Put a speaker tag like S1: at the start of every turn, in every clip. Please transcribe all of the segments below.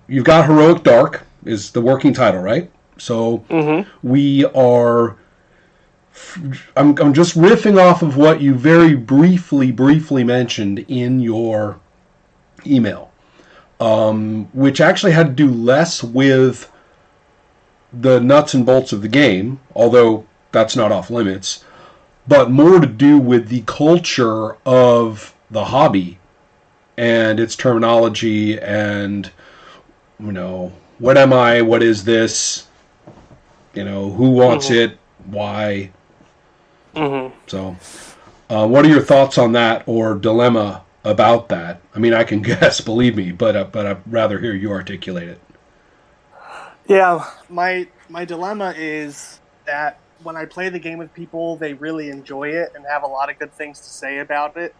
S1: You've got Heroic Dark is the working title, right? So we are. I'm just riffing off of what you very briefly mentioned in your email, which actually had to do less with the nuts and bolts of the game, although that's not off limits, but more to do with the culture of the hobby and its terminology and, what am I, what is this, who wants it, why. So, what are your thoughts on that or dilemma about that? I mean, I can guess, believe me, but I'd rather hear you articulate it.
S2: Yeah, my dilemma is that when I play the game with people, they really enjoy it and have a lot of good things to say about it.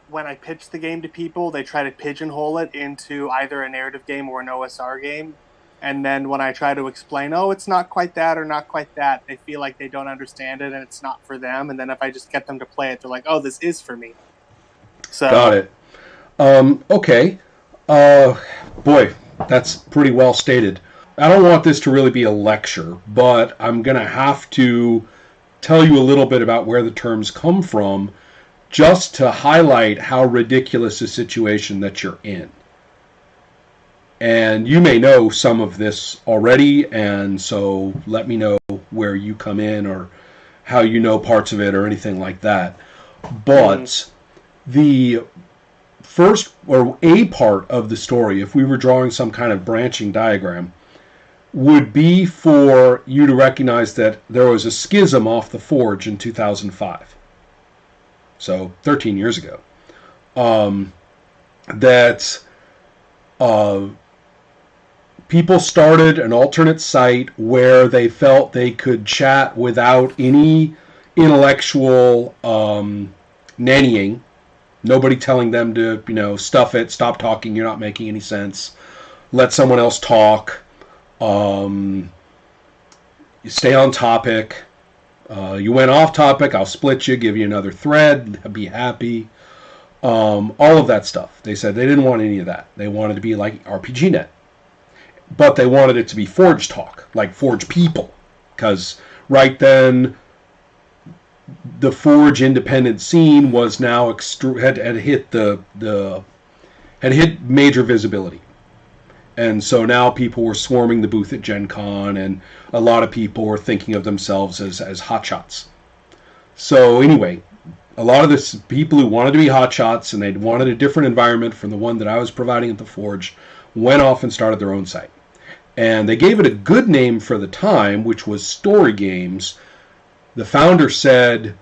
S2: When I pitch the game to people, they try to pigeonhole it into either a narrative game or an OSR game. And then when I try to explain, it's not quite that or not quite that, they feel like they don't understand it and it's not for them. And then if I just get them to play it, they're like, this is for me. So
S1: got it. Okay. Boy, that's pretty well stated. I don't want this to really be a lecture, but I'm going to have to tell you a little bit about where the terms come from just to highlight how ridiculous a situation that you're in. And you may know some of this already, and so let me know where you come in or how you know parts of it or anything like that. But the first, or a part of the story, if we were drawing some kind of branching diagram, would be for you to recognize that there was a schism off the Forge in 2005. So 13 years ago. People started an alternate site where they felt they could chat without any intellectual nannying. Nobody telling them to, stuff it, stop talking, you're not making any sense. Let someone else talk. You stay on topic. You went off topic, I'll split you, give you another thread, be happy. All of that stuff. They said they didn't want any of that. They wanted to be like RPGNet. But they wanted it to be Forge talk, like Forge people. Because right then, the Forge independent scene was now had hit had hit major visibility. And so now people were swarming the booth at Gen Con, and a lot of people were thinking of themselves as hotshots. So anyway, a lot of this people who wanted to be hotshots and they wanted a different environment from the one that I was providing at the Forge went off and started their own site. And they gave it a good name for the time, which was Story Games. The founder said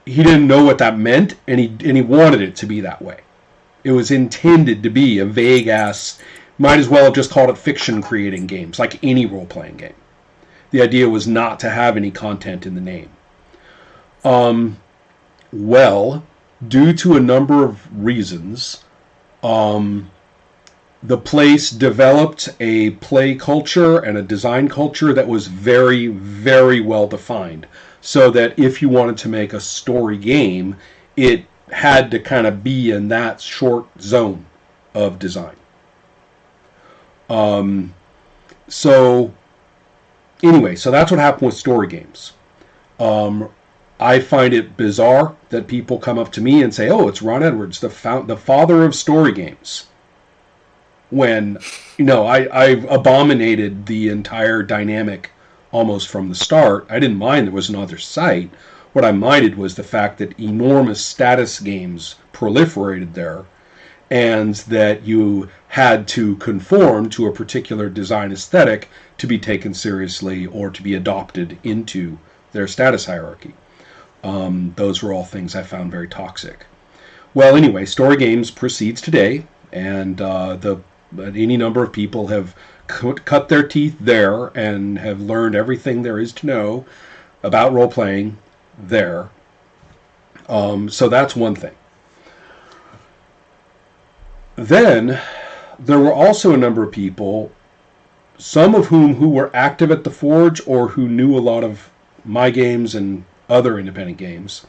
S1: he didn't know what that meant, and he wanted it to be that way. It was intended to be a vague-ass, might as well have just called it fiction creating games, like any role-playing game. The idea was not to have any content in the name. Well, due to a number of reasons, the place developed a play culture and a design culture that was very, very well defined. So that if you wanted to make a story game, it had to kind of be in that short zone of design. So anyway, so that's what happened with story games. I find it bizarre that people come up to me and say, it's Ron Edwards, the father of story games. When, I abominated the entire dynamic almost from the start. I didn't mind there was another site. What I minded was the fact that enormous status games proliferated there, and that you had to conform to a particular design aesthetic to be taken seriously or to be adopted into their status hierarchy. Those were all things I found very toxic. Well, anyway, story games proceeds today, and any number of people have cut their teeth there and have learned everything there is to know about role-playing there. So that's one thing. Then there were also a number of people some of whom who were active at the Forge or who knew a lot of my games and other independent games,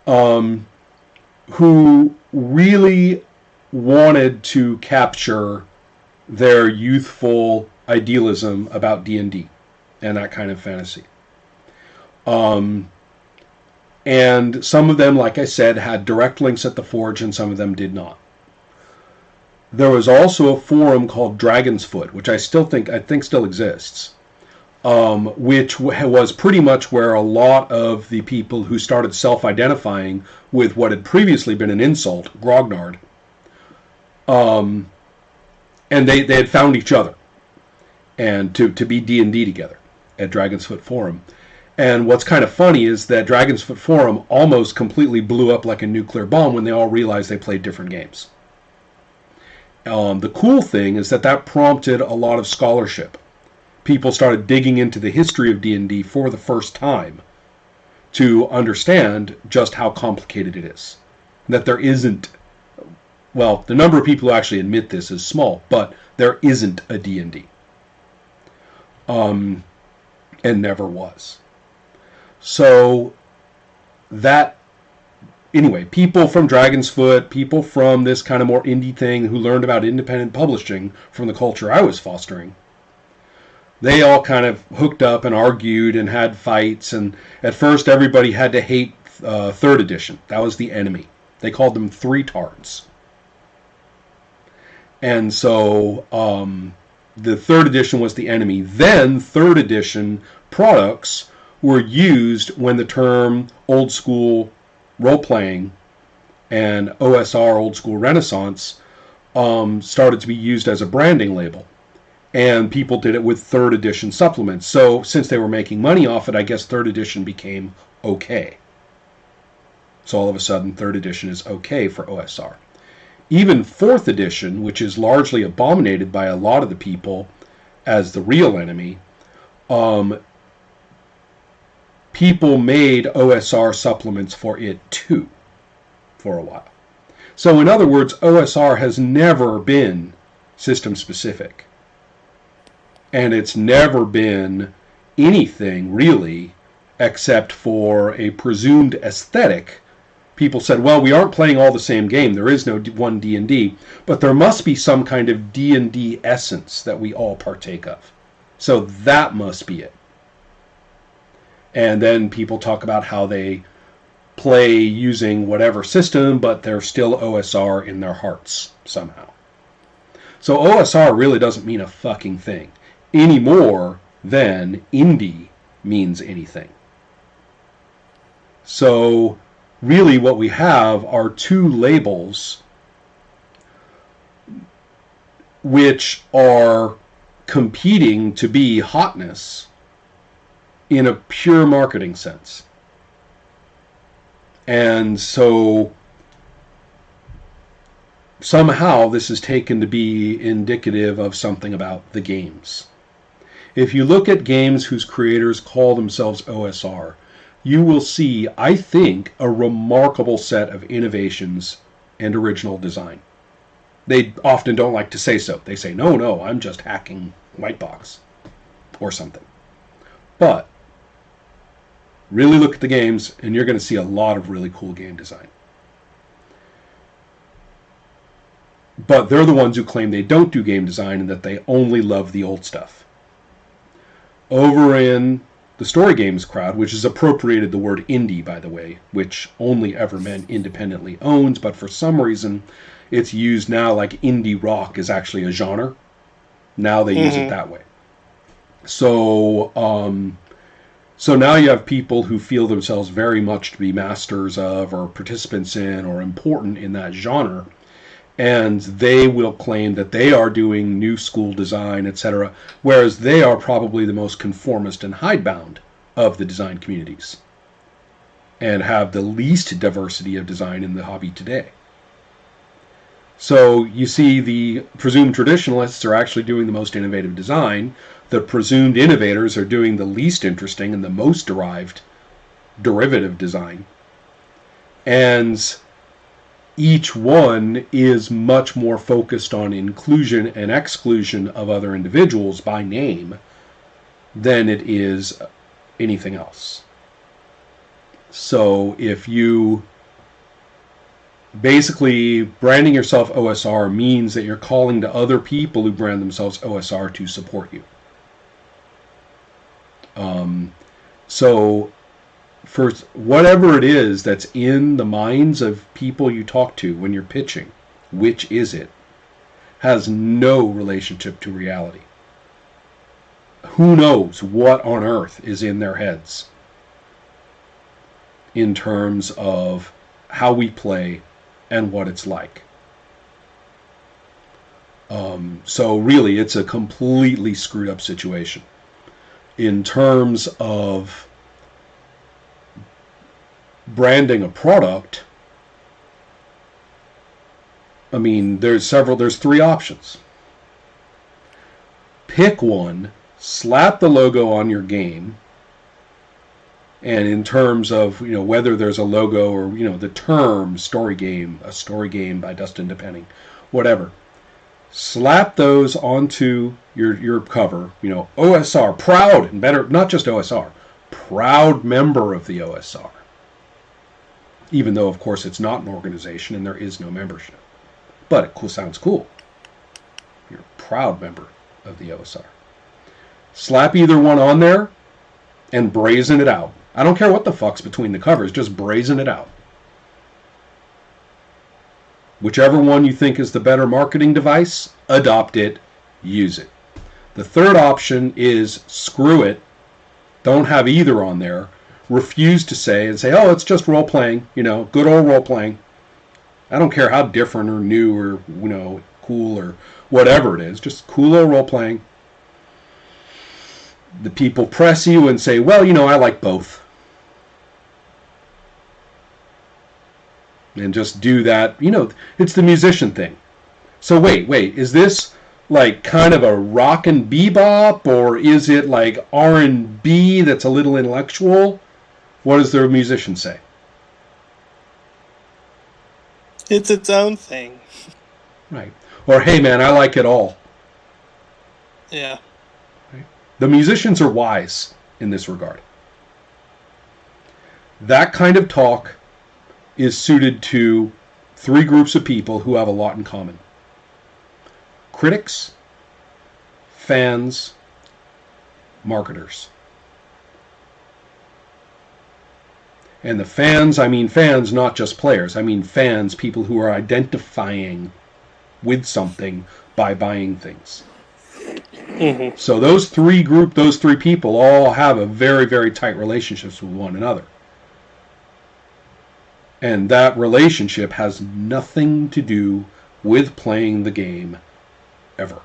S1: who really wanted to capture their youthful idealism about D&D and that kind of fantasy. And some of them, like I said, had direct links at the Forge, and some of them did not. There was also a forum called Dragon's Foot, which I think still exists, which was pretty much where a lot of the people who started self-identifying with what had previously been an insult, grognard, and they had found each other and to be D&D together at Dragon's Foot Forum. And what's kind of funny is that Dragon's Foot Forum almost completely blew up like a nuclear bomb when they all realized they played different games. The cool thing is that prompted a lot of scholarship. People started digging into the history of D&D for the first time to understand just how complicated it is. That there isn't, well, the number of people who actually admit this is small, but there isn't a D&D. And never was. So that, anyway, people from Dragon's Foot, people from this kind of more indie thing who learned about independent publishing from the culture I was fostering, they all kind of hooked up and argued and had fights. And at first everybody had to hate 3rd edition. That was the enemy. They called them three-tards. And so the 3rd edition was the enemy. Then 3rd edition products were used when the term old school role-playing and OSR, old school Renaissance, started to be used as a branding label. And people did it with 3rd edition supplements. So since they were making money off it, I guess 3rd edition became okay. So all of a sudden 3rd edition is okay for OSR. Even 4th edition, which is largely abominated by a lot of the people as the real enemy, people made OSR supplements for it too, for a while. So in other words, OSR has never been system specific. And it's never been anything really except for a presumed aesthetic. People said, well, we aren't playing all the same game. There is no one D&D, but there must be some kind of D&D essence that we all partake of. So that must be it. And then people talk about how they play using whatever system, but they're still OSR in their hearts somehow. So OSR really doesn't mean a fucking thing any more than indie means anything. So really what we have are two labels which are competing to be hotness in a pure marketing sense. And so somehow this is taken to be indicative of something about the games. If you look at games whose creators call themselves OSR, you will see, I think, a remarkable set of innovations and original design. They often don't like to say so. They say, no, I'm just hacking Whitebox or something. But really look at the games, and you're going to see a lot of really cool game design. But they're the ones who claim they don't do game design and that they only love the old stuff. Over in the story games crowd, which has appropriated the word indie, by the way, which only ever meant independently owned, but for some reason it's used now like indie rock is actually a genre. Now they use it that way. So now you have people who feel themselves very much to be masters of or participants in or important in that genre, and they will claim that they are doing new school design, etc., whereas they are probably the most conformist and hidebound of the design communities and have the least diversity of design in the hobby today. So you see the presumed traditionalists are actually doing the most innovative design. The presumed innovators are doing the least interesting and the most derivative design. And each one is much more focused on inclusion and exclusion of other individuals by name than it is anything else. So if you basically branding yourself OSR means that you're calling to other people who brand themselves OSR to support you. So for whatever it is that's in the minds of people you talk to when you're pitching, which is it, has no relationship to reality. Who knows what on earth is in their heads in terms of how we play and what it's like. So really, it's a completely screwed up situation. In terms of branding a product, I mean, there's 3 options. Pick one, slap the logo on your game, and in terms of, whether there's a logo or, the term story game, a story game by Dustin Depending, whatever, slap those onto your cover, OSR, proud, and better, not just OSR, proud member of the OSR. Even though, of course, it's not an organization and there is no membership. But it sounds cool. You're a proud member of the OSR. Slap either one on there and brazen it out. I don't care what the fuck's between the covers, just brazen it out. Whichever one you think is the better marketing device, adopt it, use it. The third option is screw it. Don't have either on there. Refuse to say, oh, it's just role-playing, good old role-playing. I don't care how different or new or, cool or whatever it is, just cool old role-playing. The people press you and say, well, I like both. And just do that, it's the musician thing. So wait, is this like kind of a rock and bebop, or is it like R&B that's a little intellectual? What does the musician say?
S2: It's its own thing.
S1: Right. Or, hey, man, I like it all.
S2: Yeah.
S1: Right. The musicians are wise in this regard. That kind of talk is suited to 3 groups of people who have a lot in common. Critics, fans, marketers. And the fans, I mean fans, not just players. I mean fans, people who are identifying with something by buying things. Mm-hmm. So those three people all have a very, very tight relationships with one another. And that relationship has nothing to do with playing the game ever.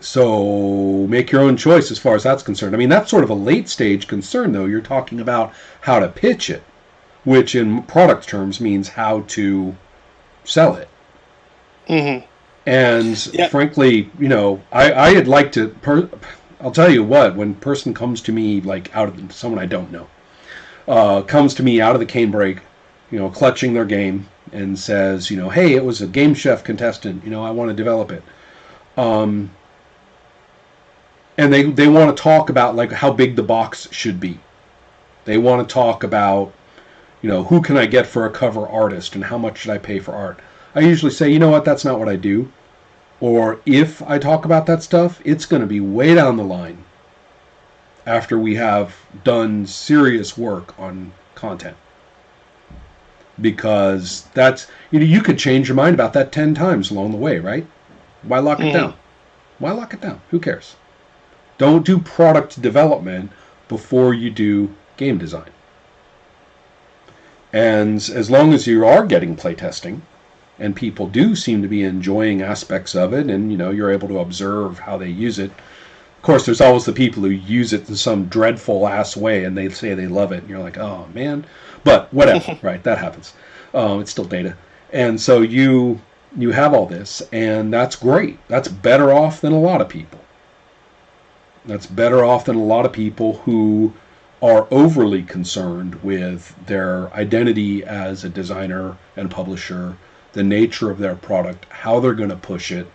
S1: So make your own choice as far as that's concerned. I mean, that's sort of a late stage concern, though. You're talking about how to pitch it, which in product terms means how to sell it. Mm-hmm. And frankly, I'd like to, I'll tell you what, when a person comes to me, like someone I don't know, comes to me out of the cane break, clutching their game and says, hey, it was a Game Chef contestant, I want to develop it. And they want to talk about like how big the box should be. They want to talk about, who can I get for a cover artist and how much should I pay for art. I usually say, you know what, that's not what I do. Or if I talk about that stuff, it's going to be way down the line after we have done serious work on content. Because that's, you could change your mind about that 10 times along the way, right? Why lock it down? Why lock it down? Who cares? Don't do product development before you do game design. And as long as you are getting playtesting, and people do seem to be enjoying aspects of it, and you're able to observe how they use it. Of course, there's always the people who use it in some dreadful ass way, and they say they love it, and you're like, oh man. But whatever, right? That happens. It's still data, and so you have all this, and that's great. That's better off than a lot of people. That's better off than a lot of people who are overly concerned with their identity as a designer and publisher, the nature of their product, how they're going to push it,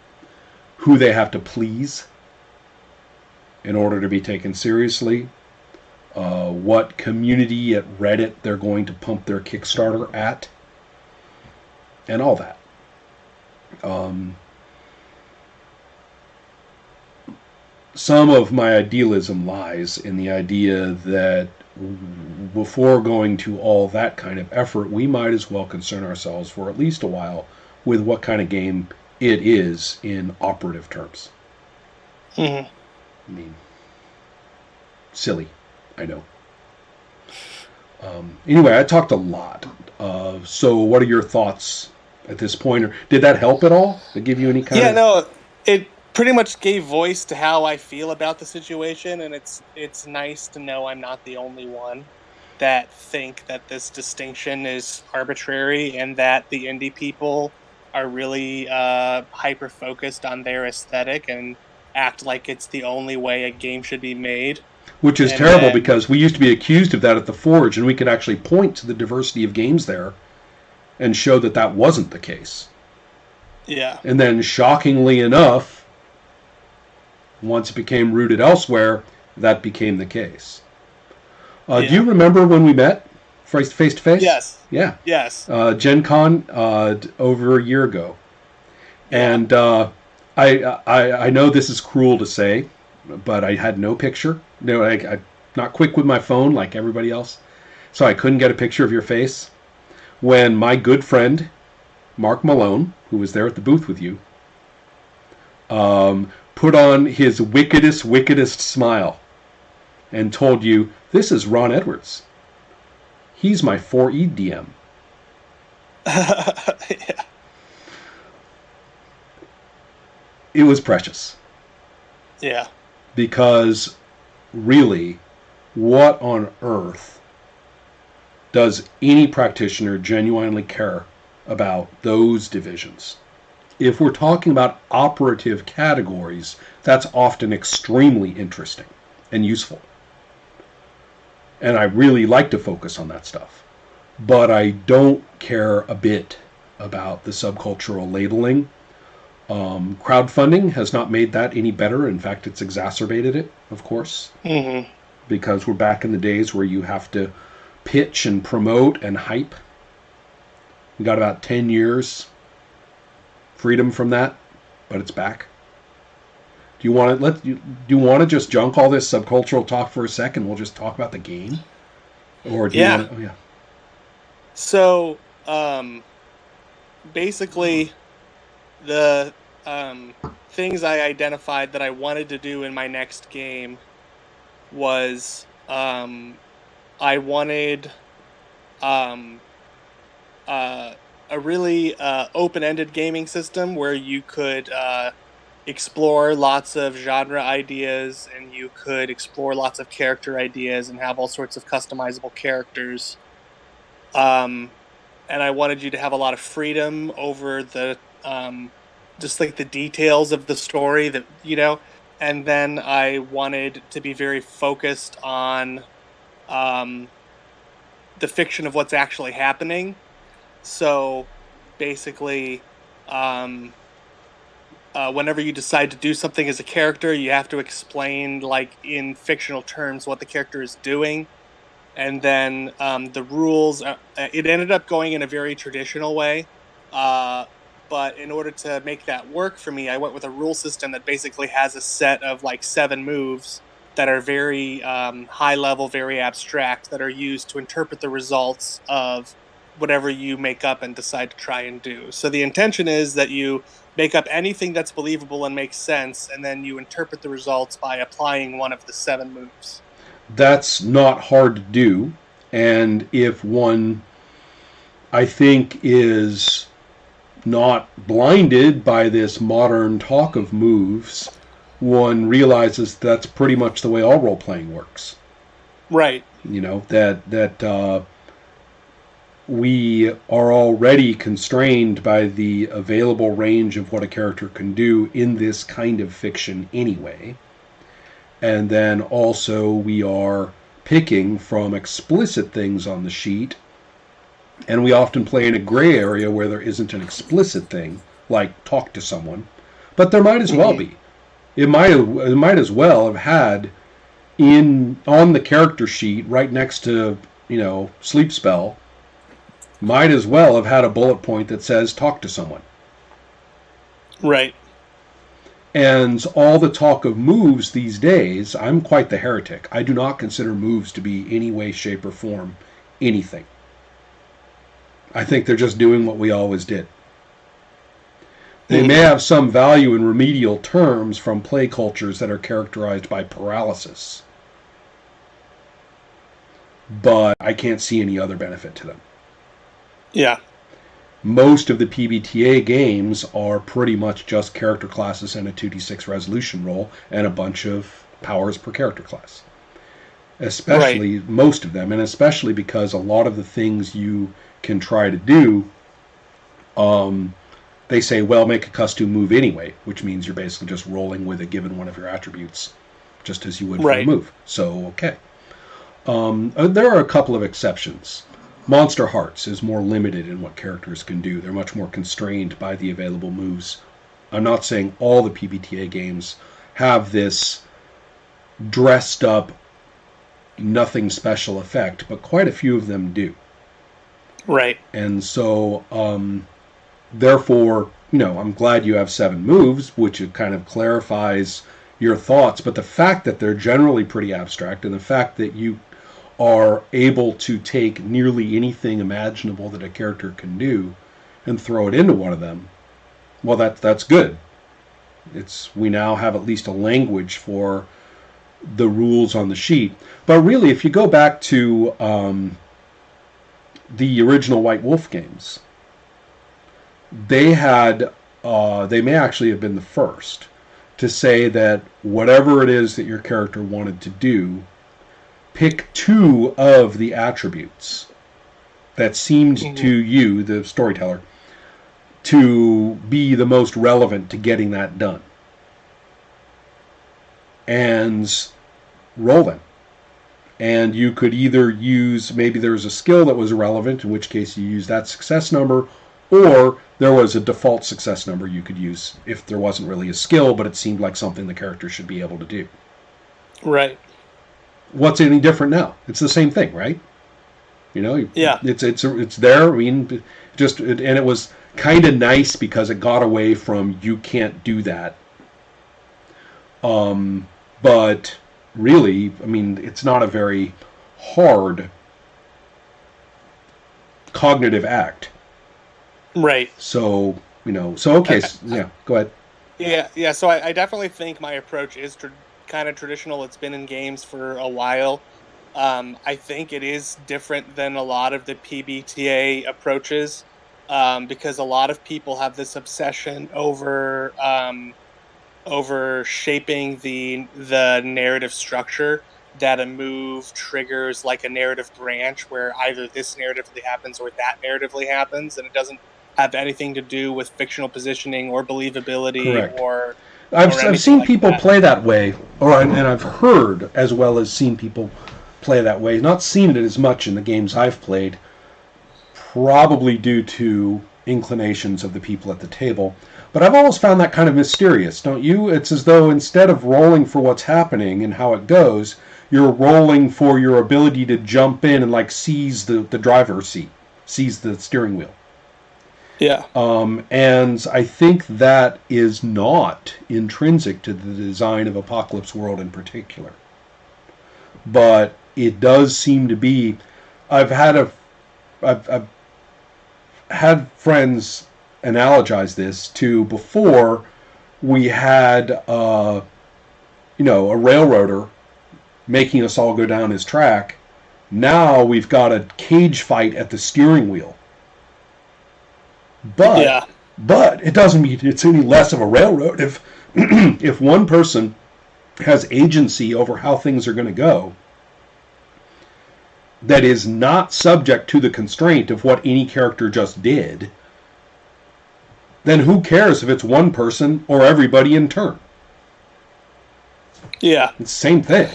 S1: who they have to please in order to be taken seriously, what community at Reddit they're going to pump their Kickstarter at, and all that. Some of my idealism lies in the idea that before going to all that kind of effort, we might as well concern ourselves for at least a while with what kind of game it is in operative terms.
S2: Mm-hmm.
S1: I mean, silly, I know. Anyway, I talked a lot. So what are your thoughts at this point? Or did that help at all? Did it give you any kind of...
S2: Yeah, no, it pretty much gave voice to how I feel about the situation, and it's nice to know I'm not the only one that think that this distinction is arbitrary and that the indie people are really hyper focused on their aesthetic and act like it's the only way a game should be made.
S1: Which is
S2: And
S1: terrible,
S2: then,
S1: because we used to be accused of that at the Forge, and we could actually point to the diversity of games there and show that that wasn't the case.
S2: yeah.
S1: And then, shockingly enough, once it became rooted elsewhere, that became the case. Do you remember when we met face to face?
S2: Yes.
S1: Yeah.
S2: Yes.
S1: Gen Con over a year ago.
S2: Yeah.
S1: And I know this is cruel to say, but I had no picture. No, I'm not quick with my phone like everybody else, so I couldn't get a picture of your face. When my good friend Mark Malone, who was there at the booth with you, put on his wickedest smile and told you, "This is Ron Edwards. He's my 4E DM."
S2: Yeah.
S1: It was precious.
S2: Yeah.
S1: Because really, what on earth does any practitioner genuinely care about those divisions? If we're talking about operative categories, that's often extremely interesting and useful. And I really like to focus on that stuff. But I don't care a bit about the subcultural labeling. Crowdfunding has not made that any better. In fact, it's exacerbated it, of course.
S2: Mm-hmm.
S1: Because we're back in the days where you have to pitch and promote and hype. We got about 10 years freedom from that, but it's back. Do you want to just junk all this subcultural talk for a second? We'll just talk about the game, or do you want to, oh yeah.
S2: So, basically, the things I identified that I wanted to do in my next game was I wanted a really open-ended gaming system where you could explore lots of genre ideas and you could explore lots of character ideas and have all sorts of customizable characters. And I wanted you to have a lot of freedom over the just like the details of the story that, you know, and then I wanted to be very focused on the fiction of what's actually happening. So basically, whenever you decide to do something as a character, you have to explain, like, in fictional terms what the character is doing. And then the rules, it ended up going in a very traditional way. But in order to make that work for me, I went with a rule system that basically has a set of like 7 moves that are very high level, very abstract, that are used to interpret the results of whatever you make up and decide to try and do. So the intention is that you make up anything that's believable and makes sense, and then you interpret the results by applying one of the 7 moves.
S1: That's not hard to do, and if one, I think, is not blinded by this modern talk of moves, one realizes that's pretty much the way all role-playing works.
S2: Right.
S1: You know, that we are already constrained by the available range of what a character can do in this kind of fiction anyway. And then also we are picking from explicit things on the sheet, and we often play in a gray area where there isn't an explicit thing, like talk to someone, but there might as well be. It might as well have had on the character sheet right next to, sleep spell, might as well have had a bullet point that says talk to someone.
S2: Right.
S1: And all the talk of moves these days, I'm quite the heretic. I do not consider moves to be any way, shape, or form anything. I think they're just doing what we always did. They may have some value in remedial terms from play cultures that are characterized by paralysis, but I can't see any other benefit to them.
S2: Yeah.
S1: Most of the PBTA games are pretty much just character classes and a 2d6 resolution roll and a bunch of powers per character class. Especially most of them, and especially because a lot of the things you can try to do, they say, well, make a custom move anyway, which means you're basically just rolling with a given one of your attributes, just as you would for a move. So, okay. There are a couple of exceptions. Monster Hearts is more limited in what characters can do. They're much more constrained by the available moves. I'm not saying all the PBTA games have this dressed up, nothing special effect, but quite a few of them do.
S2: Right.
S1: And so, therefore, I'm glad you have 7 moves, which it kind of clarifies your thoughts, but the fact that they're generally pretty abstract, and the fact that you are able to take nearly anything imaginable that a character can do and throw it into one of them, well, that's good. We now have at least a language for the rules on the sheet. But really, if you go back to the original White Wolf games, they may actually have been the first to say that whatever it is that your character wanted to do, pick 2 of the attributes that seemed to you, the storyteller, to be the most relevant to getting that done. And roll them. And you could either use, maybe there was a skill that was irrelevant, in which case you use that success number, or there was a default success number you could use if there wasn't really a skill, but it seemed like something the character should be able to do.
S2: Right.
S1: What's any different now? It's the same thing, right?
S2: Yeah.
S1: It's there. I mean, and it was kind of nice because it got away from you can't do that. But really, I mean, it's not a very hard cognitive act.
S2: Right.
S1: So, okay, go ahead.
S2: Yeah. So I definitely think my approach is kind of traditional. It's been in games for a while. I think it is different than a lot of the PBTA approaches, because a lot of people have this obsession over shaping the narrative structure, that a move triggers like a narrative branch where either this narratively happens or that narratively happens, and it doesn't have anything to do with fictional positioning or believability.
S1: Correct.
S2: or
S1: I've seen
S2: like
S1: people
S2: that.
S1: play that way, and I've heard as well as seen people play that way. Not seen it as much in the games I've played, probably due to inclinations of the people at the table. But I've always found that kind of mysterious, don't you? It's as though instead of rolling for what's happening and how it goes, you're rolling for your ability to jump in and seize the driver's seat, seize the steering wheel.
S2: Yeah.
S1: And I think that is not intrinsic to the design of Apocalypse World in particular. But it does seem to be. I've had friends analogize this to before we had a railroader making us all go down his track. Now we've got a cage fight at the steering wheel. But it doesn't mean it's any less of a railroad if if one person has agency over how things are going to go that is not subject to the constraint of what any character just did, then who cares if it's one person or everybody in turn?
S2: Yeah.
S1: It's the same thing.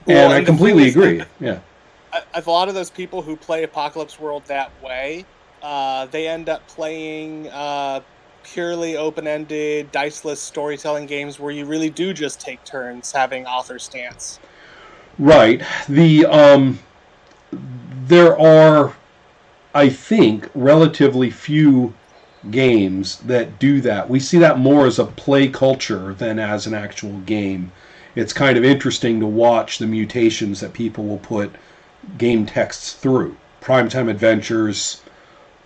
S1: And
S2: Well,
S1: I
S2: and the thing
S1: completely
S2: is,
S1: agree. Yeah.
S2: a lot of those people who play Apocalypse World that way, they end up playing purely open-ended, diceless storytelling games where you really do just take turns having author stance.
S1: Right. There are, I think, relatively few games that do that. We see that more as a play culture than as an actual game. It's kind of interesting to watch the mutations that people will put game texts through. Primetime Adventures,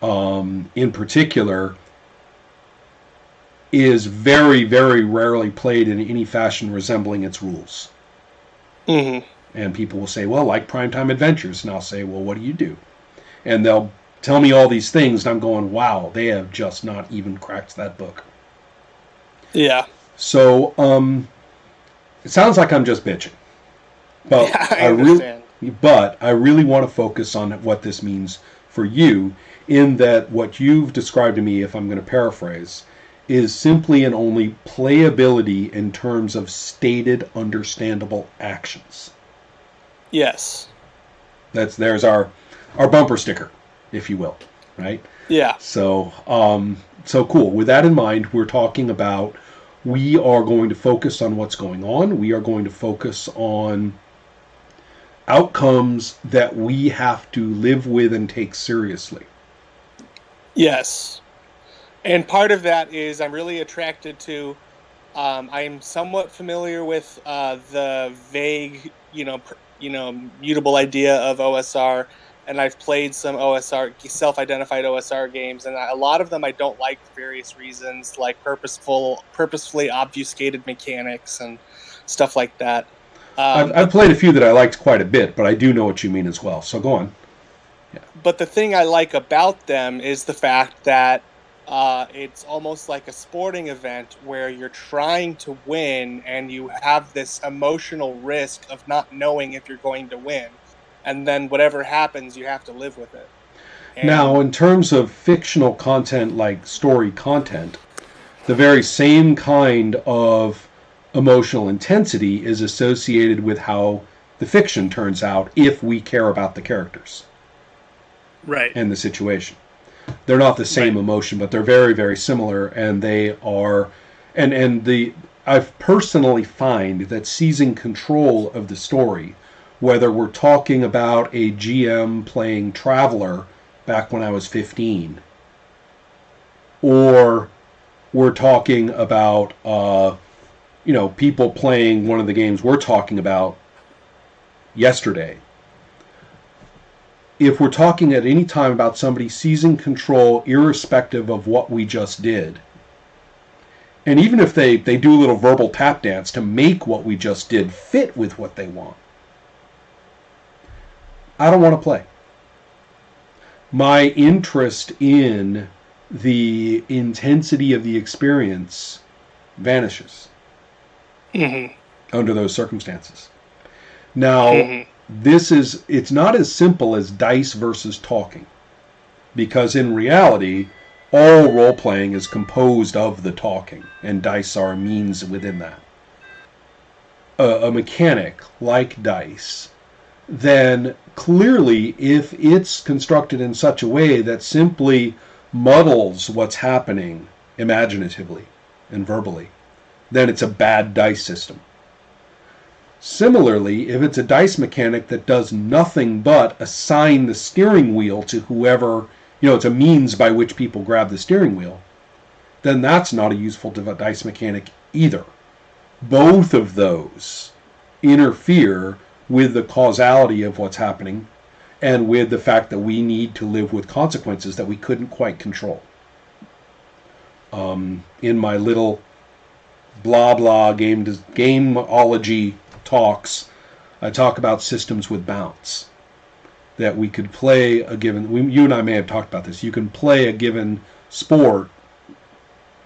S1: in particular, is very, very rarely played in any fashion resembling its rules.
S2: Mm-hmm.
S1: And people will say, well, like Primetime Adventures. And I'll say, well, what do you do? And they'll tell me all these things, and I'm going, wow, they have just not even cracked that book.
S2: Yeah.
S1: So, it sounds like I'm just bitching. But
S2: Yeah, I
S1: I really
S2: understand.
S1: but I really want to focus on what this means for you, in that what you've described to me, if I'm going to paraphrase, is simply and only playability in terms of stated understandable actions.
S2: Yes.
S1: There's our bumper sticker, if you will, right?
S2: Yeah.
S1: So cool. With that in mind, we're talking about, we are going to focus on what's going on. We are going to focus on outcomes that we have to live with and take seriously.
S2: Yes. And part of that is I'm really attracted to. I'm somewhat familiar with the vague, mutable idea of OSR, and I've played some OSR, self-identified OSR games, and a lot of them I don't like for various reasons, like purposefully obfuscated mechanics and stuff like that.
S1: I've
S2: But
S1: played a few that I liked quite a bit, but I do know what you mean as well. So go on. Yeah.
S2: but the thing I like about them is the fact that it's almost like a sporting event where you're trying to win and you have this emotional risk of not knowing if you're going to win. And then whatever happens, you have to live with it.
S1: Now,
S2: And
S1: in terms of fictional content like story content, the very same kind of emotional intensity is associated with how the fiction turns out if we care about the characters
S2: right,
S1: and the situation. They're not the same
S2: right,
S1: emotion, but they're very, very similar, and they are, and the I've personally find that seizing control of the story, whether we're talking about a GM playing Traveler back when I was 15, or we're talking about people playing one of the games we're talking about yesterday. If we're talking at any time about somebody seizing control irrespective of what we just did, and even if they do a little verbal tap dance to make what we just did fit with what they want, I don't want to play. My interest in the intensity of the experience vanishes
S2: mm-hmm,
S1: under those circumstances. Now,
S2: mm-hmm,
S1: it's not as simple as dice versus talking, because in reality, all role playing is composed of the talking, and dice are a means within that. A mechanic like dice, then clearly, if it's constructed in such a way that simply muddles what's happening imaginatively and verbally, then it's a bad dice system. Similarly, if it's a dice mechanic that does nothing but assign the steering wheel to whoever, it's a means by which people grab the steering wheel, then that's not a useful dice mechanic either. Both of those interfere with the causality of what's happening and with the fact that we need to live with consequences that we couldn't quite control. In my little blah blah gameology talks, I talk about systems with bounds. That we could play a given, you and I may have talked about this, you can play a given sport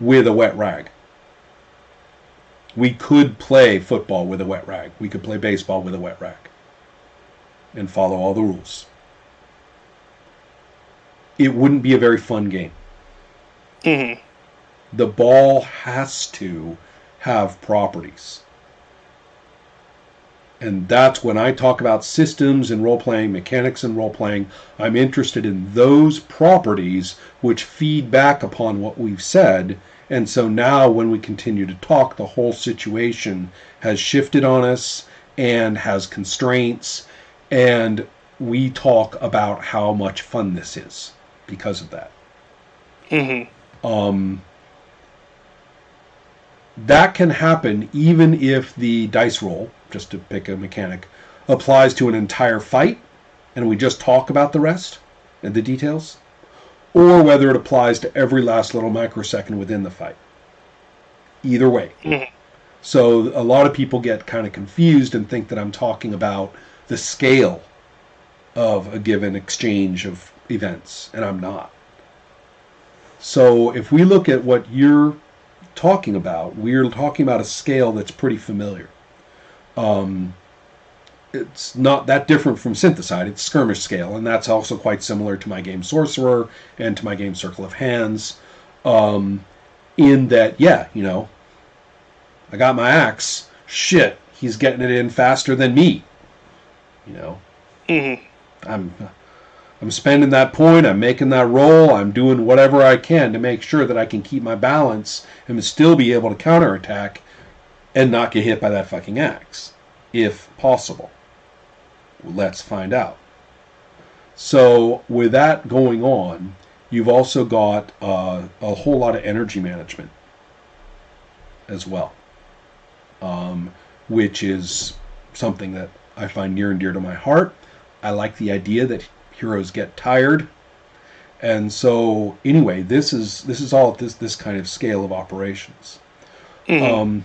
S1: with a wet rag. We could play football with a wet rag. We could play baseball with a wet rag and follow all the rules. It wouldn't be a very fun game.
S2: mm-hmm.
S1: The ball has to have properties. And that's when I talk about systems in role playing, mechanics in role playing. I'm interested in those properties which feed back upon what we've said. And so now, when we continue to talk, the whole situation has shifted on us and has constraints. And we talk about how much fun this is because of that.
S2: Mm-hmm.
S1: Um, that can happen even if the dice roll, just to pick a mechanic, applies to an entire fight and we just talk about the rest and the details, or whether it applies to every last little microsecond within the fight. Either way.
S2: Mm-hmm.
S1: So a lot of people get kind of confused and think that I'm talking about the scale of a given exchange of events, and I'm not. So if we look at what you're talking about, we're talking about a scale that's pretty familiar. Um, it's not that different from Syntheside. It's skirmish scale, and that's also quite similar to my game Sorcerer and to my game Circle of Hands. In that, yeah, I got my axe. Shit, he's getting it in faster than me. You know,
S2: Mm-hmm.
S1: I'm I'm spending that point. I'm making that roll. I'm doing whatever I can to make sure that I can keep my balance and still be able to counterattack and not get hit by that fucking axe, if possible. Let's find out. So with that going on, you've also got a whole lot of energy management as well, which is something that I find near and dear to my heart. I like the idea that heroes get tired, and so anyway, this is all at this kind of scale of operations.
S2: Mm-hmm.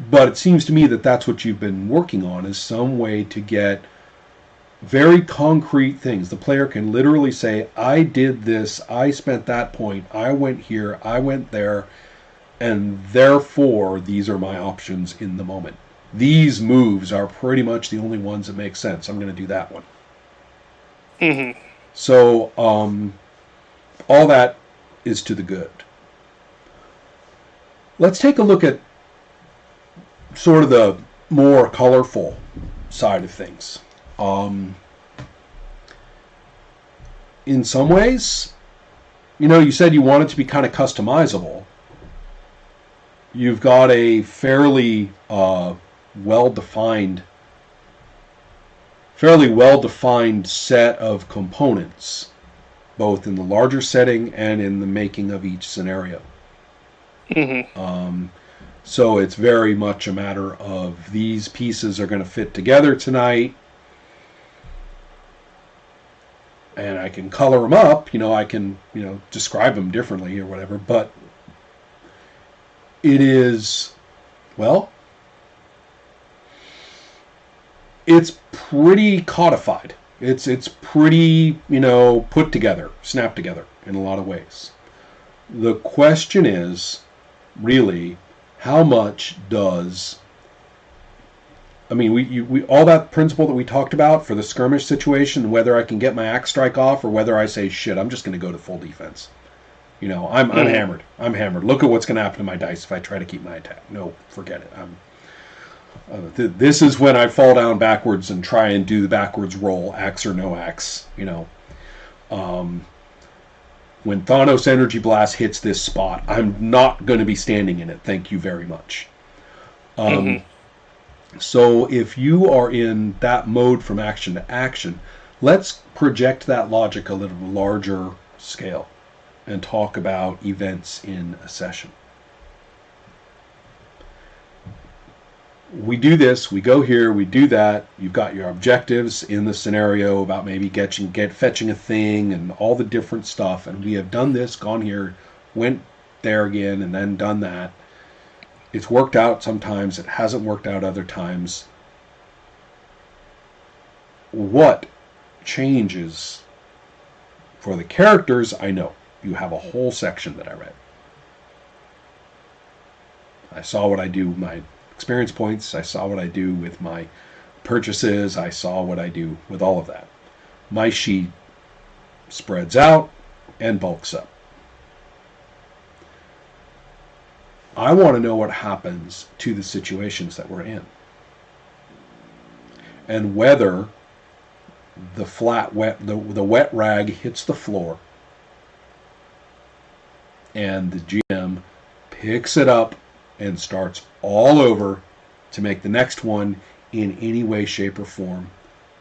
S1: But it seems to me that that's what you've been working on, is some way to get very concrete things. The player can literally say, I did this, I spent that point, I went here, I went there, and therefore these are my options in the moment. These moves are pretty much the only ones that make sense. I'm going to do that one.
S2: Mm-hmm.
S1: So all that is to the good. Let's take a look at sort of the more colorful side of things. In some ways, you said you want it to be kind of customizable. You've got a fairly well-defined set of components, both in the larger setting and in the making of each scenario.
S2: Mm-hmm.
S1: So it's very much a matter of these pieces are going to fit together tonight, and I can color them up. I can describe them differently or whatever, but it is, well, it's pretty codified. It's pretty, put together, snapped together in a lot of ways. The question is really, how much does, we all that principle that we talked about for the skirmish situation, whether I can get my axe strike off or whether I say, shit, I'm just going to go to full defense. I'm hammered. I'm hammered. Look at what's going to happen to my dice if I try to keep my attack. No, forget it. This is when I fall down backwards and try and do the backwards roll, axe or no axe. When Thanos Energy Blast hits this spot, I'm not going to be standing in it. Thank you very much.
S2: Mm-hmm.
S1: So if you are in that mode from action to action, let's project that logic a little larger scale and talk about events in a session. We do this, we go here, we do that. You've got your objectives in the scenario about maybe fetching a thing and all the different stuff. And we have done this, gone here, went there again, and then done that. It's worked out sometimes, it hasn't worked out other times. What changes for the characters? I know. You have a whole section that I read. I saw what I do with my experience points. I saw what I do with my purchases. I saw what I do with all of that. My sheet spreads out and bulks up. I want to know what happens to the situations that we're in. and whether the wet rag hits the floor and the GM picks it up and starts all over to make the next one in any way, shape, or form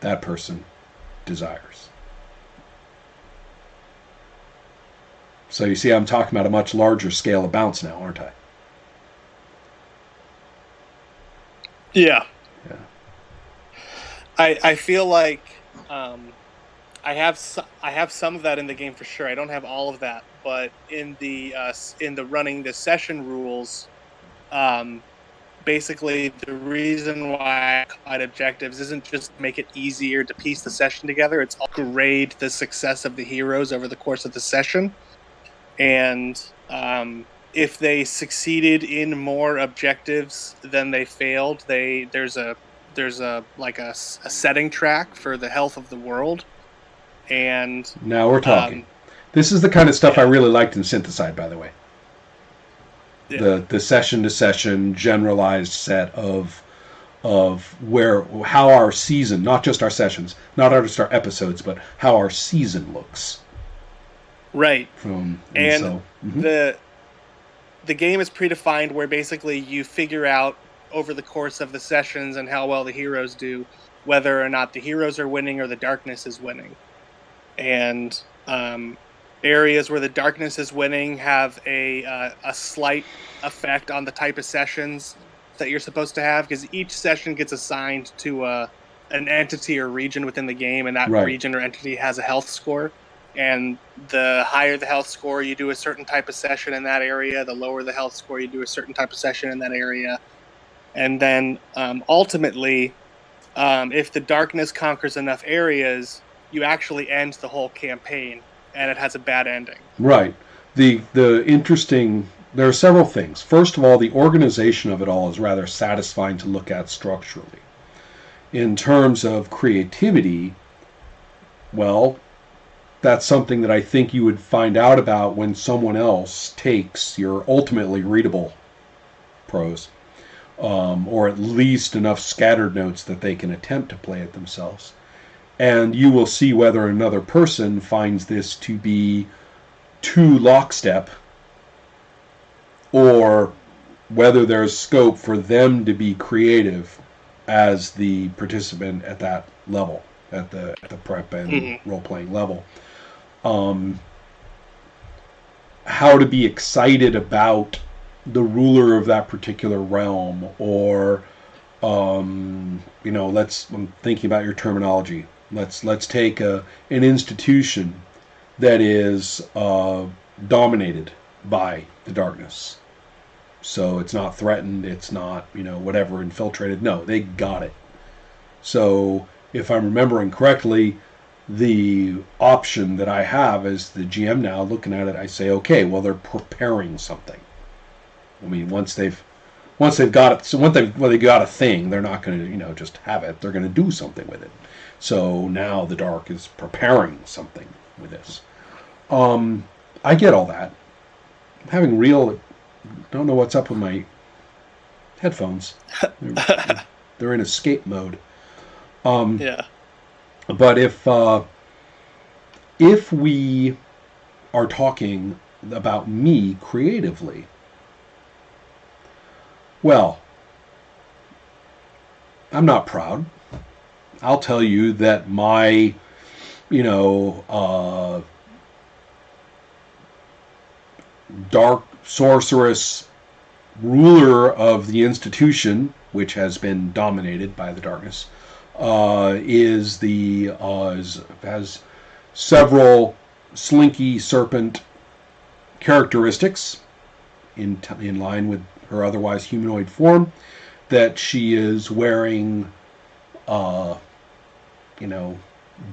S1: that person desires. So you see, I'm talking about a much larger scale of bounce now, aren't I?
S2: Yeah.
S1: Yeah.
S2: I feel like I have some of that in the game for sure. I don't have all of that, but in the running the session rules, basically the reason why I call it objectives isn't just to make it easier to piece the session together. It's all grade the success of the heroes over the course of the session, and if they succeeded in more objectives than they failed, there's a setting track for the health of the world. And
S1: now we're talking. This is the kind of stuff I really liked in Syntheside, by the way. Yeah. The session to session generalized set of how our season, not just our sessions, not just our episodes, but how our season looks.
S2: Right. The game is predefined where basically you figure out over the course of the sessions and how well the heroes do, whether or not the heroes are winning or the darkness is winning. And areas where the darkness is winning have a slight effect on the type of sessions that you're supposed to have, because each session gets assigned to an entity or region within the game, and that region or entity has a health score. And the higher the health score, you do a certain type of session in that area. The lower the health score, you do a certain type of session in that area. And then ultimately, if the darkness conquers enough areas, you actually end the whole campaign, and it has a bad ending.
S1: Right. The interesting, there are several things. First of all, the organization of it all is rather satisfying to look at structurally. In terms of creativity, well, that's something that I think you would find out about when someone else takes your ultimately readable prose, or at least enough scattered notes that they can attempt to play it themselves. And you will see whether another person finds this to be too lockstep, or whether there's scope for them to be creative as the participant at that level, at the prep and role-playing level. How to be excited about the ruler of that particular realm, or I'm thinking about your terminology. Let's take an institution that is dominated by the darkness. So it's not threatened, it's not, whatever, infiltrated. No, they got it. So if I'm remembering correctly, the option that I have as the GM now, looking at it, I say, okay, well, they're preparing something. I mean, once they've got it, so once they got a thing, they're not going to, just have it. They're going to do something with it. So now the dark is preparing something with this. I get all that. I'm having don't know what's up with my headphones. They're in escape mode.
S2: Yeah.
S1: But if we are talking about me creatively, well, I'm not proud. I'll tell you that my, dark sorceress ruler of the institution, which has been dominated by the darkness, has several slinky serpent characteristics in line with her otherwise humanoid form. That she is wearing,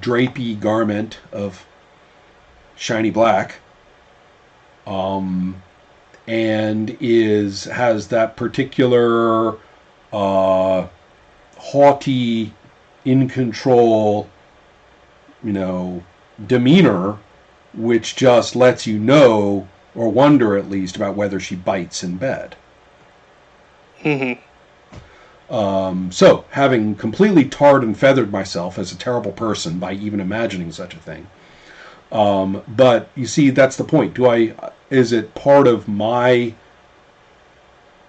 S1: drapey garment of shiny black, and has that particular haughty, in control, demeanor, which just lets you know, or wonder at least, about whether she bites in bed. So, having completely tarred and feathered myself as a terrible person by even imagining such a thing, but you see, that's the point. Is it part of my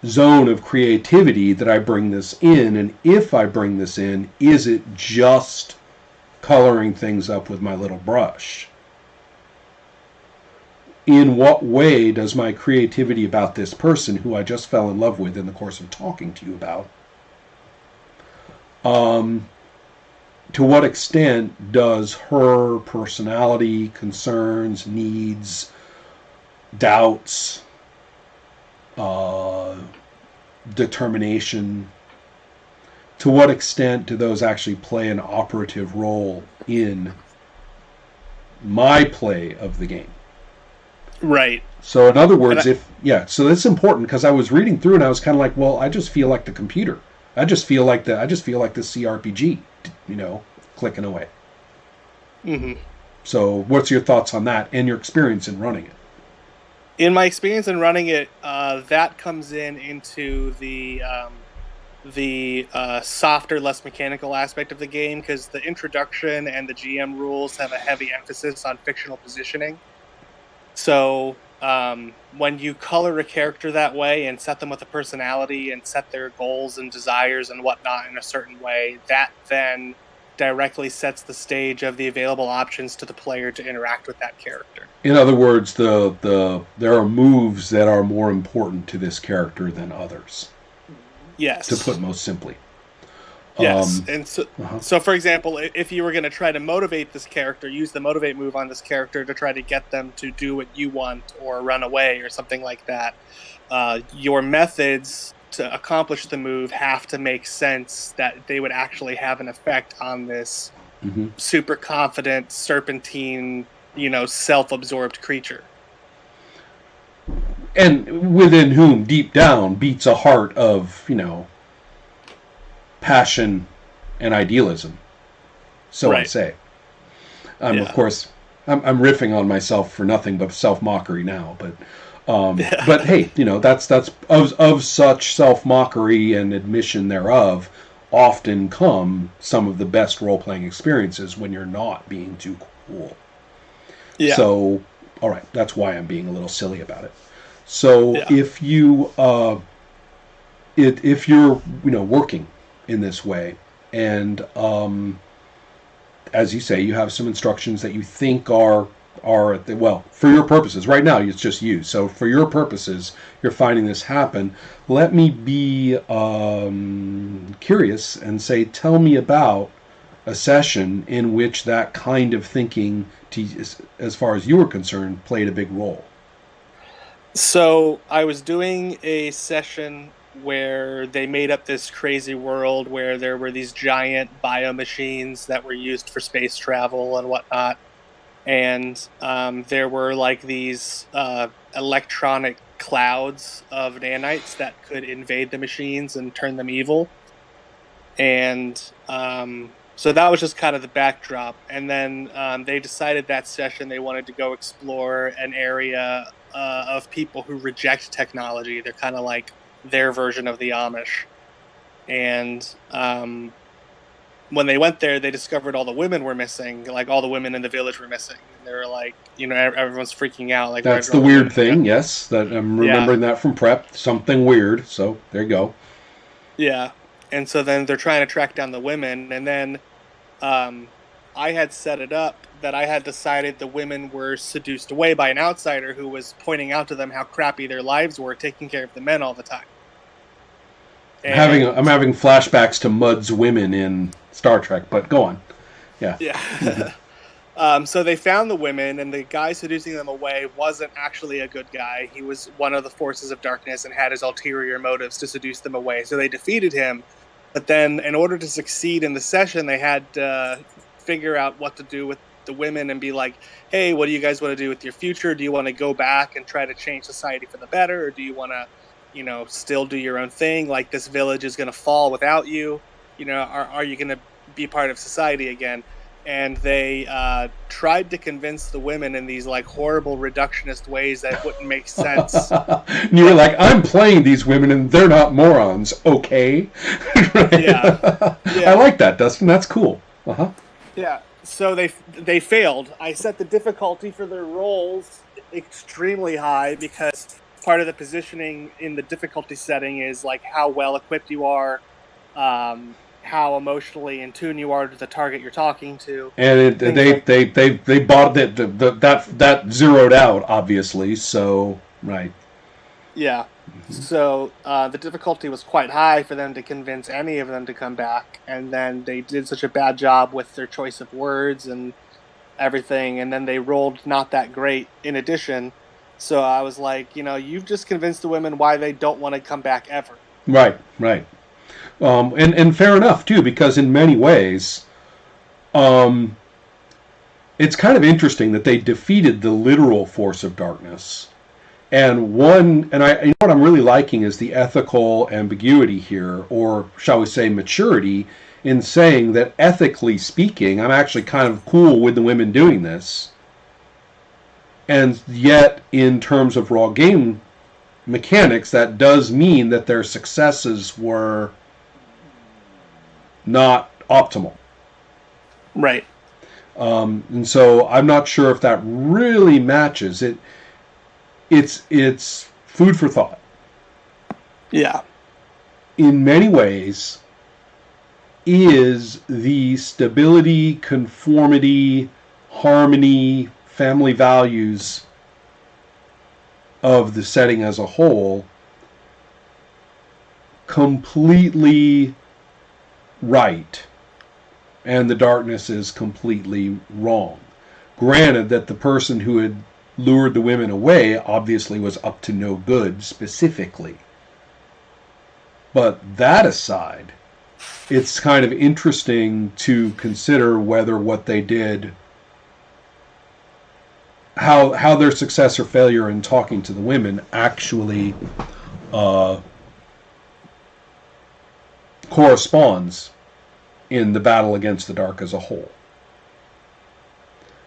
S1: zone of creativity that I bring this in? And if I bring this in, is it just coloring things up with my little brush? In what way does my creativity about this person who I just fell in love with in the course of talking to you about, to what extent does her personality, concerns, needs, doubts, determination, to what extent do those actually play an operative role in my play of the game?
S2: Right.
S1: So in other words, so it's important, because I was reading through and I was kind of like, well, I just feel like the computer. I just feel like the CRPG, clicking away.
S2: Mm-hmm.
S1: So what's your thoughts on that and your experience in running it?
S2: In my experience in running it, that comes into the softer, less mechanical aspect of the game, because the introduction and the GM rules have a heavy emphasis on fictional positioning. So when you color a character that way and set them with a personality and set their goals and desires and whatnot in a certain way, that then directly sets the stage of the available options to the player to interact with that character.
S1: In other words, there are moves that are more important to this character than others.
S2: Yes.
S1: To put most simply.
S2: Yes, and so for example, if you were going to try to motivate this character, use the motivate move on this character to try to get them to do what you want or run away or something like that, your methods to accomplish the move have to make sense, that they would actually have an effect on this super confident, serpentine, self-absorbed creature.
S1: And within whom, deep down, beats a heart of, passion and idealism, so I say. Of course, I'm riffing on myself for nothing but self-mockery now, but but hey, that's of such self-mockery and admission thereof often come some of the best role-playing experiences, when you're not being too cool. Yeah. So, all right, that's why I'm being a little silly about it. So if you if you're working in this way, and as you say, you have some instructions that you think are for your purposes right now, it's just you, so for your purposes you're finding this happen. Let me be curious and say, tell me about a session in which that kind of thinking, as far as you were concerned, played a big role.
S2: So I was doing a session where they made up this crazy world where there were these giant biomachines that were used for space travel and whatnot. And there were like these electronic clouds of nanites that could invade the machines and turn them evil. And so that was just kind of the backdrop. And then they decided that session they wanted to go explore an area of people who reject technology. They're kind of like their version of the Amish. And when they went there, they discovered all the women were missing. Like, all the women in the village were missing. And they were like, everyone's freaking out. Like,
S1: that's the weird thing, yes. That I'm remembering that from prep. Something weird. So there you go.
S2: Yeah. And so then they're trying to track down the women. And then I had set it up that I had decided the women were seduced away by an outsider who was pointing out to them how crappy their lives were, taking care of the men all the time.
S1: I'm having flashbacks to Mudd's women in Star Trek, but go on. Yeah.
S2: Yeah. So they found the women, and the guy seducing them away wasn't actually a good guy. He was one of the forces of darkness and had his ulterior motives to seduce them away. So they defeated him. But then, in order to succeed in the session, they had to figure out what to do with the women and be like, hey, what do you guys want to do with your future? Do you want to go back and try to change society for the better? Or do you want to, still do your own thing? Like, this village is going to fall without you. Are you going to be part of society again? and they tried to convince the women in these like horrible reductionist ways that wouldn't make sense.
S1: And you were like, I'm playing these women and they're not morons, okay?
S2: Yeah,
S1: I
S2: yeah,
S1: like that, Dustin. That's cool. Uh-huh.
S2: yeah. So they failed. I set the difficulty for their roles extremely high because part of the positioning in the difficulty setting is like how well equipped you are, how emotionally in tune you are to the target you're talking to,
S1: And
S2: things like
S1: they bought that zeroed out, obviously. So right.
S2: yeah. So the difficulty was quite high for them to convince any of them to come back, and then they did such a bad job with their choice of words and everything, and then they rolled not that great in addition. So I was like, you've just convinced the women why they don't want to come back ever.
S1: Right, right. And fair enough too, because in many ways, um, it's kind of interesting that they defeated the literal force of darkness. And you know what I'm really liking is the ethical ambiguity here, or shall we say maturity, in saying that ethically speaking, I'm actually kind of cool with the women doing this. And yet, in terms of raw game mechanics, that does mean that their successes were not optimal.
S2: Right.
S1: And so I'm not sure if that really matches it. It's food for thought.
S2: Yeah.
S1: In many ways, is the stability, conformity, harmony, family values of the setting as a whole completely right, and the darkness is completely wrong. Granted that the person who had lured the women away obviously was up to no good specifically. But that aside, it's kind of interesting to consider whether what they did, how their success or failure in talking to the women actually corresponds in the battle against the dark as a whole.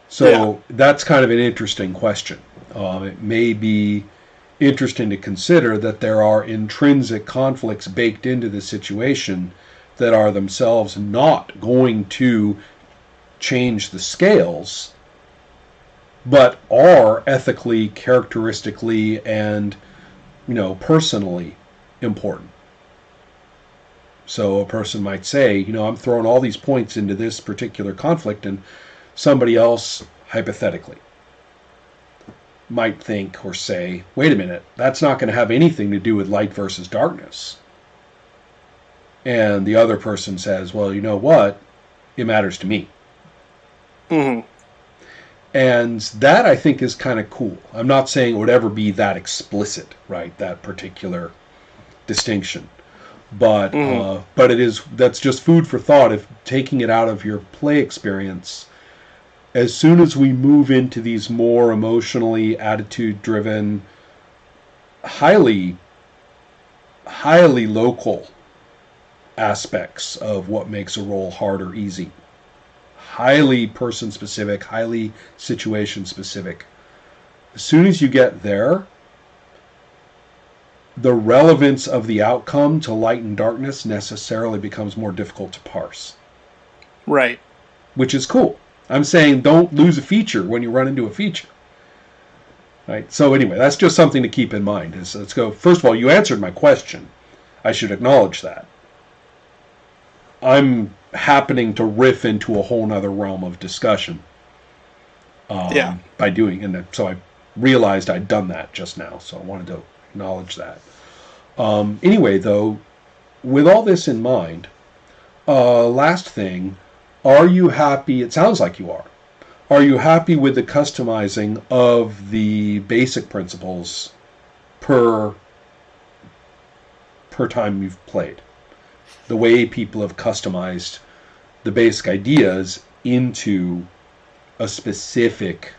S1: So
S2: Yeah.
S1: that's kind of an interesting question. It may be interesting to consider that there are intrinsic conflicts baked into the situation that are themselves not going to change the scales, but are ethically, characteristically, and personally important. So a person might say, I'm throwing all these points into this particular conflict, and somebody else, hypothetically, might think or say, wait a minute, that's not going to have anything to do with light versus darkness. And the other person says, well, you know what? It matters to me.
S2: Mm-hmm.
S1: And that, I think, is kind of cool. I'm not saying it would ever be that explicit, right? That particular distinction. But
S2: Mm-hmm.
S1: but that's just food for thought. If taking it out of your play experience, as soon as we move into these more emotionally attitude driven, highly highly local aspects of what makes a role hard or easy, highly person specific, highly situation specific, as soon as you get there, the relevance of the outcome to light and darkness necessarily becomes more difficult to parse,
S2: Right.
S1: which is cool. I'm saying don't lose a feature when you run into a feature. Right? So anyway, that's just something to keep in mind. Let's go. First of all, you answered my question. I should acknowledge that. I'm happening to riff into a whole nother realm of discussion
S2: Yeah.
S1: by doing, and so I realized I'd done that just now. So I wanted to acknowledge that. Anyway, though, with all this in mind, last thing, are you happy? It sounds like you are. Are you happy with the customizing of the basic principles per time you've played? The way people have customized the basic ideas into a specific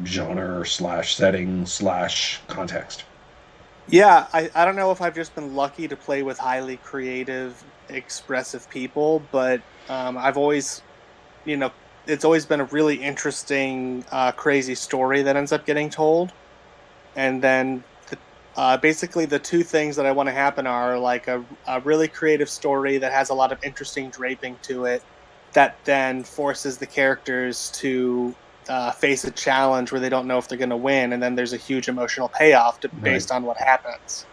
S1: genre slash setting slash context.
S2: Yeah, I don't know if I've just been lucky to play with highly creative, expressive people, but I've always you know, it's always been a really interesting, crazy story that ends up getting told. And then basically the two things that I want to happen are like a really creative story that has a lot of interesting draping to it that then forces the characters to face a challenge where they don't know if they're going to win, and then there's a huge emotional payoff
S1: Right.
S2: based on what happens.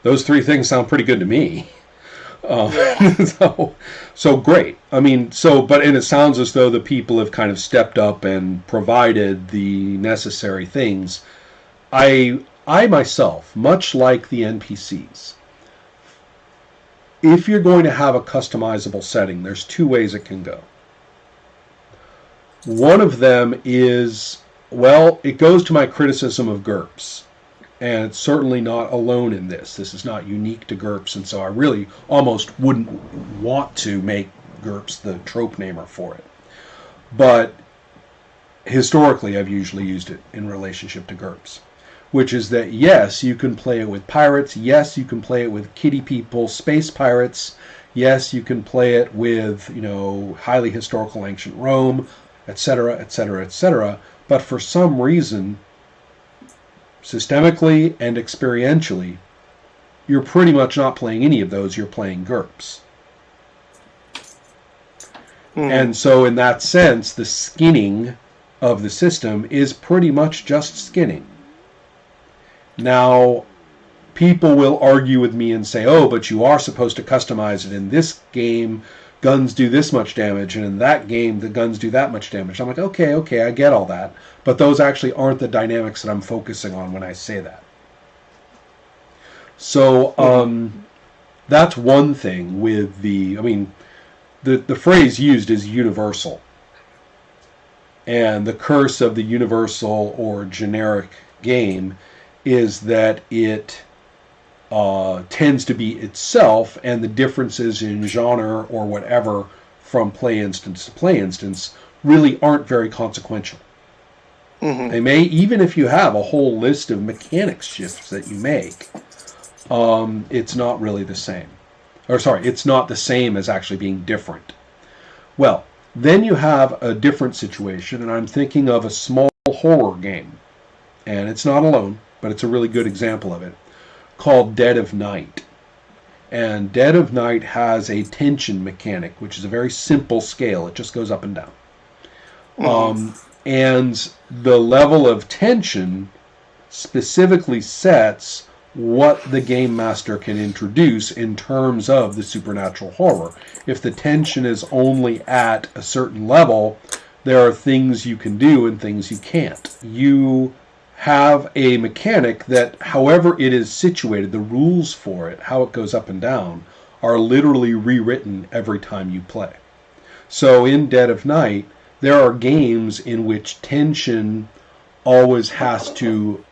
S1: Those three things sound pretty good to me. Uh,
S2: Yeah.
S1: so, so great. I mean, and it sounds as though the people have kind of stepped up and provided the necessary things. I myself, much like the NPCs, if you're going to have a customizable setting, there's two ways it can go. One of them is, well, it goes to my criticism of GURPS. And it's certainly not alone in this. This is not unique to GURPS, and so I really almost wouldn't want to make GURPS the trope namer for it. But historically, I've usually used it in relationship to GURPS, which is that yes, you can play it with pirates, yes, you can play it with kitty people, space pirates, yes, you can play it with, highly historical ancient Rome, etc., etc., etc. But for some reason, systemically and experientially, you're pretty much not playing any of those, you're playing GURPS.
S2: Mm-hmm.
S1: And so, in that sense, the skinning of the system is pretty much just skinning. Now, people will argue with me and say, oh, but you are supposed to customize it. In this game, guns do this much damage, and in that game, the guns do that much damage. I'm like, okay, I get all that. But those actually aren't the dynamics that I'm focusing on when I say that. So, that's one thing with the phrase used is universal. And the curse of the universal or generic game is that it tends to be itself, and the differences in genre or whatever from play instance to play instance really aren't very consequential.
S2: Mm-hmm.
S1: They may, even if you have a whole list of mechanics shifts that you make, it's not really the same. Or sorry, it's not the same as actually being different. Well, then you have a different situation, and I'm thinking of a small horror game, and it's not alone, but it's a really good example of it, called Dead of Night. And Dead of Night has a tension mechanic, which is a very simple scale. It just goes up and down.
S2: Mm-hmm.
S1: And the level of tension specifically sets what the game master can introduce in terms of the supernatural horror. If the tension is only at a certain level, there are things you can do and things you can't. You have a mechanic that, however it is situated, the rules for it, how it goes up and down, are literally rewritten every time you play. So in Dead of Night, there are games in which tension always has to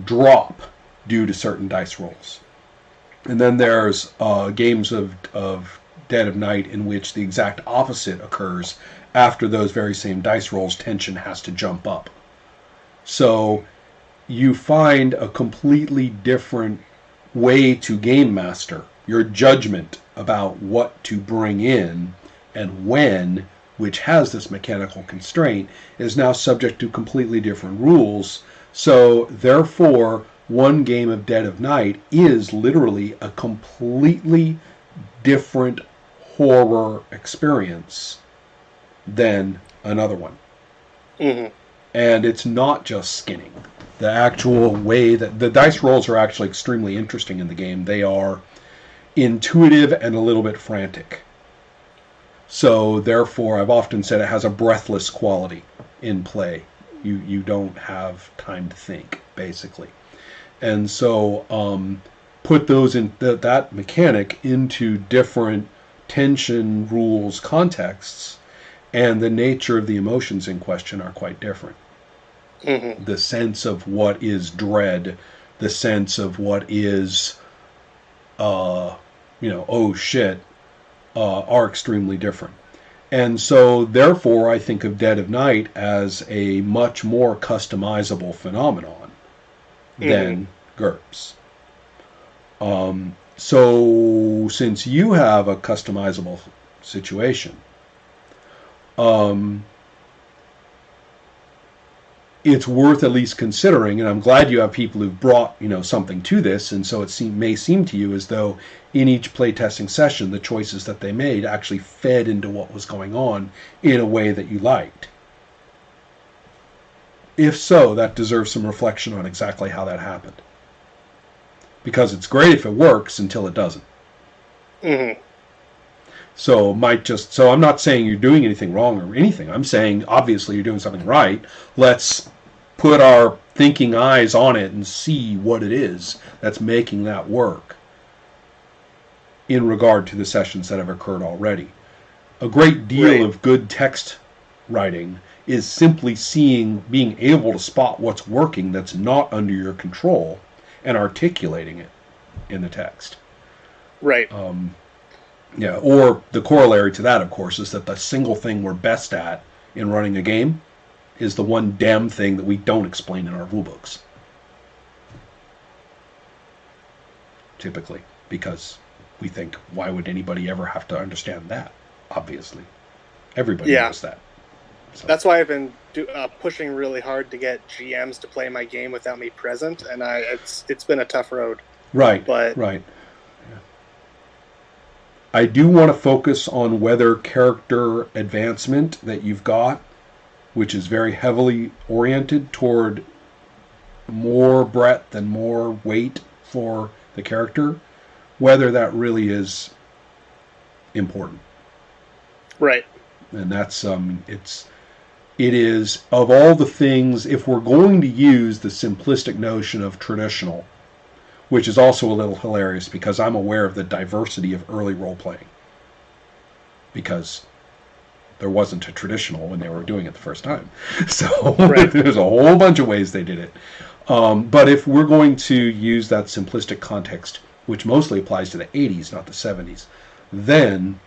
S1: drop due to certain dice rolls. And then there's games of Dead of Night in which the exact opposite occurs. After those very same dice rolls, tension has to jump up. So you find a completely different way to game master. Your judgment about what to bring in and when, which has this mechanical constraint, is now subject to completely different rules. So therefore, one game of Dead of Night is literally a completely different horror experience than another one.
S2: Mm-hmm.
S1: And it's not just skinning. The actual way that the dice rolls are actually extremely interesting in the game. They are intuitive and a little bit frantic. So therefore, I've often said it has a breathless quality in play. You don't have time to think, basically. And so put those in that mechanic into different tension rules contexts, and the nature of the emotions in question are quite different.
S2: Mm-hmm.
S1: The sense of what is dread, the sense of what is, oh shit, are extremely different. And so, therefore, I think of Dead of Night as a much more customizable phenomenon than GURPS. So, since you have a customizable situation. It's worth at least considering, and I'm glad you have people who've brought something to this, and so it may seem to you as though in each playtesting session the choices that they made actually fed into what was going on in a way that you liked. If so, that deserves some reflection on exactly how that happened. Because it's great if it works until it doesn't.
S2: Mm-hmm.
S1: So I'm not saying you're doing anything wrong or anything. I'm saying obviously you're doing something right. Let's put our thinking eyes on it and see what it is that's making that work in regard to the sessions that have occurred already. A great deal of good text writing is simply being able to spot what's working that's not under your control and articulating it in the text.
S2: Right.
S1: Yeah, or the corollary to that, of course, is that the single thing we're best at in running a game is the one damn thing that we don't explain in our rule books. Typically, because we think, why would anybody ever have to understand that? Obviously. Everybody knows that.
S2: So. That's why I've been pushing really hard to get GMs to play my game without me present, and it's been a tough road.
S1: Right, right. I do want to focus on whether character advancement that you've got, which is very heavily oriented toward more breadth and more weight for the character, whether that really is important.
S2: Right.
S1: And that's it is, of all the things, if we're going to use the simplistic notion of traditional, which is also a little hilarious because I'm aware of the diversity of early role-playing. Because there wasn't a traditional when they were doing it the first time. So there's a whole bunch of ways they did it. But if we're going to use that simplistic context, which mostly applies to the 80s, not the 70s, then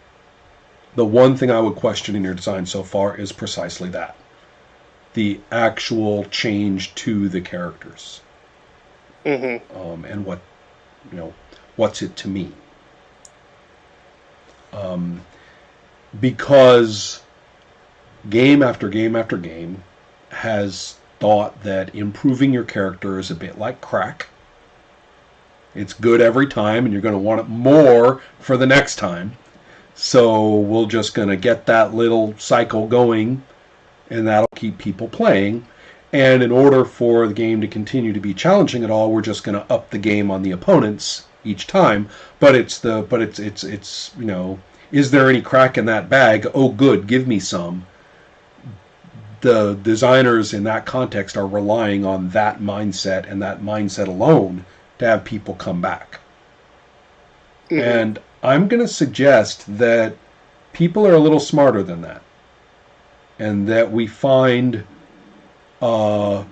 S1: the one thing I would question in your design so far is precisely that. The actual change to the characters.
S2: Mm-hmm.
S1: And what's it to me? Because game after game after game has thought that improving your character is a bit like crack. It's good every time, and you're going to want it more for the next time. So we're just going to get that little cycle going, and that'll keep people playing. And in order for the game to continue to be challenging at all, we're just going to up the game on the opponents each time. But it's is there any crack in that bag? Oh, good, give me some. The designers in that context are relying on that mindset and that mindset alone to have people come back. Mm-hmm. And I'm going to suggest that people are a little smarter than that. And that we find that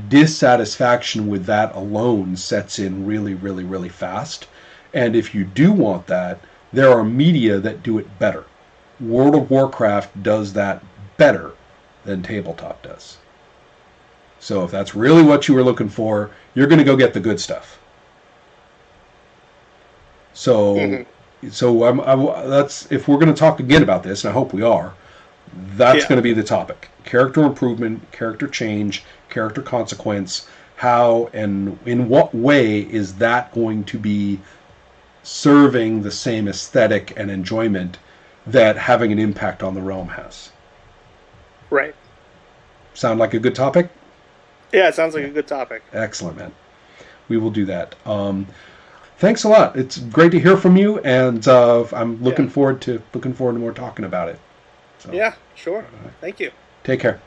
S1: dissatisfaction with that alone sets in really, really, really fast. And if you do want that, there are media that do it better. World of Warcraft does that better than tabletop does. So if that's really what you were looking for, you're going to go get the good stuff. So, that's, if we're going to talk again about this, and I hope we are, that's going to be the topic. Character improvement, character change, character consequence. How and in what way is that going to be serving the same aesthetic and enjoyment that having an impact on the realm has?
S2: Right.
S1: Sound like a good topic?
S2: Yeah, it sounds like a good topic.
S1: Excellent, man. We will do that. Thanks a lot. It's great to hear from you, and I'm looking forward to more talking about it.
S2: So, yeah, sure. Thank you.
S1: Take care.